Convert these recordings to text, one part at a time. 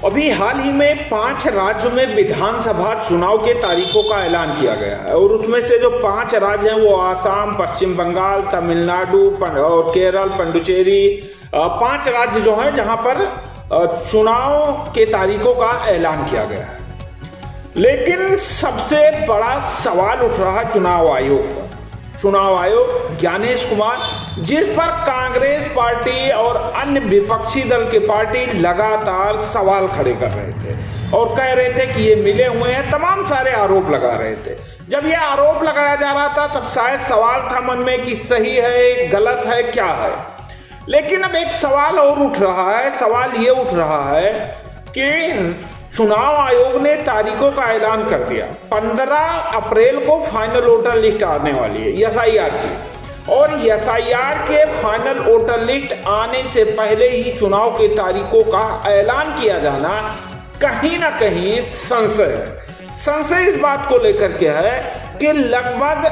अभी हाल ही में 5 राज्यों में विधानसभा चुनाव के तारीखों का ऐलान किया गया है और उसमें से जो 5 राज्य हैं वो आसाम, पश्चिम बंगाल, तमिलनाडु और केरल, पुडुचेरी, 5 राज्य जो हैं जहां पर चुनाव के तारीखों का ऐलान किया गया है। लेकिन सबसे बड़ा सवाल उठ रहा है चुनाव आयोग पर। चुनाव आयोग ज्ञानेश कुमार, जिस पर कांग्रेस पार्टी और अन्य विपक्षी दल के पार्टी लगातार सवाल खड़े कर रहे थे और कह रहे थे कि ये मिले हुए हैं, तमाम सारे आरोप लगा रहे थे। जब ये आरोप लगाया जा रहा था तब शायद सवाल था मन में कि सही है, गलत है, क्या है। लेकिन अब एक सवाल और उठ रहा है। सवाल ये उठ रहा है कि चुनाव आयोग ने तारीखों का ऐलान कर दिया। 15 अप्रैल को फाइनल वोटर लिस्ट आने वाली है एसआईआर की, और एसआईआर के फाइनल वोटर लिस्ट आने से पहले ही चुनाव के तारीखों का ऐलान किया जाना कहीं ना कहीं संशय है। संशय इस बात को लेकर के है कि लगभग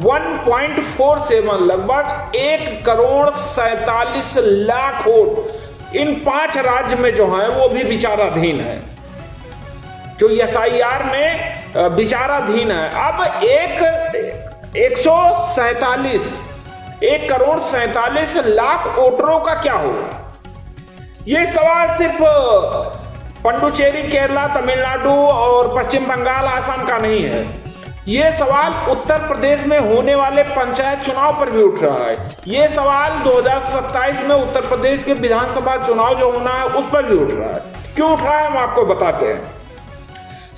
1.47 लगभग 1,47,00,000 वोट इन 5 राज्य में जो है वो भी विचाराधीन है, जो एसआईआर में विचाराधीन है। अब 1,47,00,000 वोटरों का क्या होगा? ये सवाल सिर्फ पुडुचेरी, केरला, तमिलनाडु और पश्चिम बंगाल, आसाम का नहीं है। ये सवाल उत्तर प्रदेश में होने वाले पंचायत चुनाव पर भी उठ रहा है। ये सवाल 2027 में उत्तर प्रदेश के विधानसभा चुनाव जो होना है उस पर भी उठ रहा है। क्यों उठ रहा है हम आपको बताते हैं।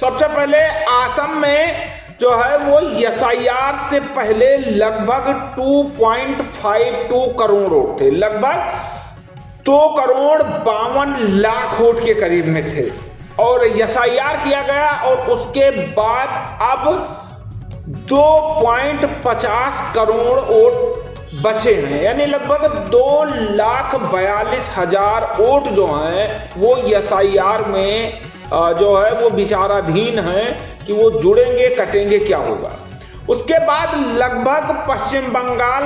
सबसे पहले असम में जो है वो एसआईआर से पहले लगभग 2.52 करोड़ वोट थे, लगभग 2,52,00,000 वोट के करीब में थे, और एसआईआर किया गया और उसके बाद अब 2.50 करोड़ वोट बचे हैं, यानी लगभग 2,42,000 वोट जो हैं वो एसआईआर में जो है वो विचाराधीन है कि वो जुड़ेंगे, कटेंगे, क्या होगा। उसके बाद लगभग पश्चिम बंगाल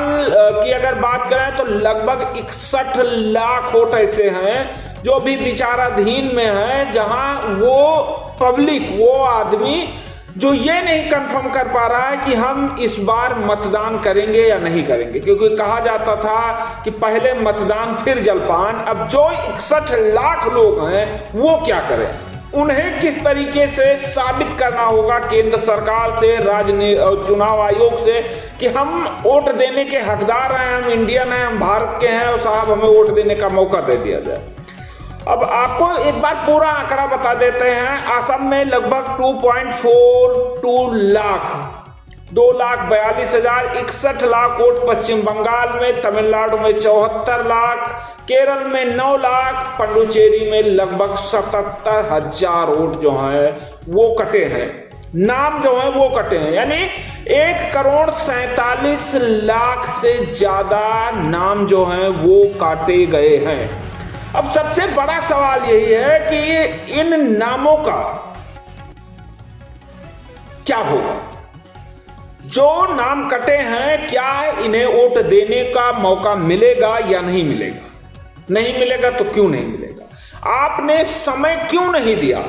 की अगर बात करें तो लगभग 61 लाख वोट ऐसे हैं जो भी विचाराधीन में है, जहां वो पब्लिक, वो आदमी जो ये नहीं कंफर्म कर पा रहा है कि हम इस बार मतदान करेंगे या नहीं करेंगे, क्योंकि कहा जाता था कि पहले मतदान फिर जलपान। अब जो 61 लाख लोग हैं वो क्या करें? उन्हें किस तरीके से साबित करना होगा केंद्र सरकार से, चुनाव आयोग से कि हम वोट देने के हकदार हैं, हम इंडियन हैं, हम भारत के हैं और साहब हमें वोट देने का मौका दे दिया जाए। अब आपको एक बार पूरा आंकड़ा बता देते हैं। असम में लगभग 2.42 लाख, 2,42,000, 61 लाख वोट पश्चिम बंगाल में, तमिलनाडु में 74 लाख, केरल में 9 लाख, पुडुचेरी में लगभग 77,000 वोट जो है वो कटे हैं, नाम जो है वो कटे हैं, यानी 1,47,00,000 से ज्यादा नाम जो है वो काटे गए हैं। अब सबसे बड़ा सवाल यही है कि इन नामों का क्या होगा? जो नाम कटे हैं क्या इन्हें वोट देने का मौका मिलेगा या नहीं मिलेगा? नहीं मिलेगा तो क्यों नहीं मिलेगा? आपने समय क्यों नहीं दिया?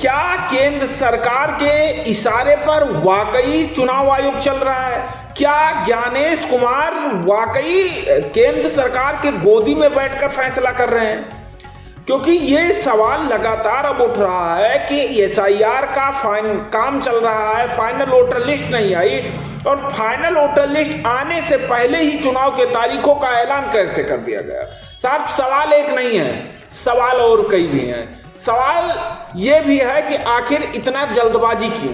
क्या केंद्र सरकार के इशारे पर वाकई चुनाव आयोग चल रहा है? क्या ज्ञानेश कुमार वाकई केंद्र सरकार के गोदी में बैठकर फैसला कर रहे हैं? क्योंकि ये सवाल लगातार अब उठ रहा है कि एसआईआर का काम चल रहा है, फाइनल वोटर लिस्ट नहीं आई, और फाइनल वोटर लिस्ट आने से पहले ही चुनाव के तारीखों का ऐलान कैसे कर दिया गया? साहब सवाल एक नहीं है, सवाल और कई भी हैं। सवाल ये भी है कि आखिर इतना जल्दबाजी क्यों?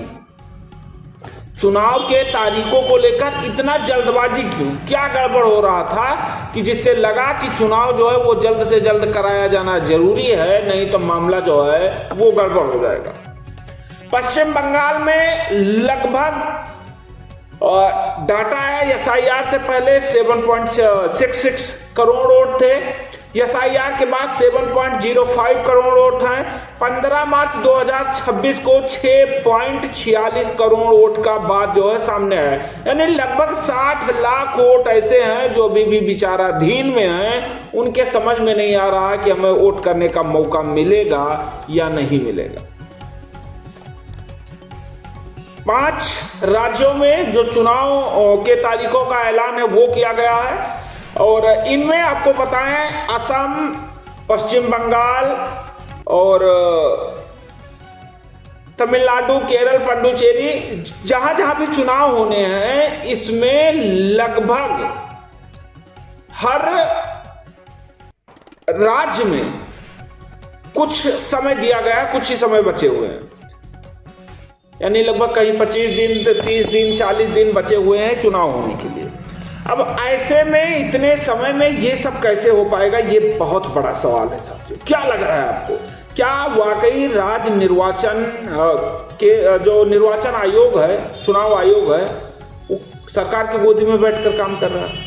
चुनाव के तारीखों को लेकर इतना जल्दबाजी क्यों? क्या गड़बड़ हो रहा था कि जिससे लगा कि चुनाव जो है वो जल्द से जल्द कराया जाना जरूरी है, नहीं तो मामला जो है वो गड़बड़ हो जाएगा। पश्चिम बंगाल में लगभग डाटा है एसआईआर से पहले 7.66 करोड़ वोट थे, एसआईआर के बाद 7.05 करोड़ वोट हैं। 15 मार्च 2026 को 6.46 करोड़ वोट का बात जो है सामने है, यानी लगभग 60 लाख वोट ऐसे हैं जो अभी भी विचाराधीन में हैं। उनके समझ में नहीं आ रहा है कि हमें वोट करने का मौका मिलेगा या नहीं मिलेगा। 5 राज्यों में जो चुनाव के तारीखों का ऐलान है वो किया गया है, और इनमें आपको पता है असम, पश्चिम बंगाल और तमिलनाडु, केरल, पुडुचेरी, जहां जहां भी चुनाव होने हैं इसमें लगभग हर राज्य में कुछ समय दिया गया है, कुछ ही समय बचे हुए हैं, यानी लगभग कहीं 25 दिन, 30 दिन, 40 दिन बचे हुए हैं चुनाव होने के लिए। अब ऐसे में इतने समय में ये सब कैसे हो पाएगा, ये बहुत बड़ा सवाल है साथियों। क्या लग रहा है आपको, क्या वाकई राज्य निर्वाचन के जो निर्वाचन आयोग है, चुनाव आयोग है, वो सरकार की गोदी में बैठकर काम कर रहा है?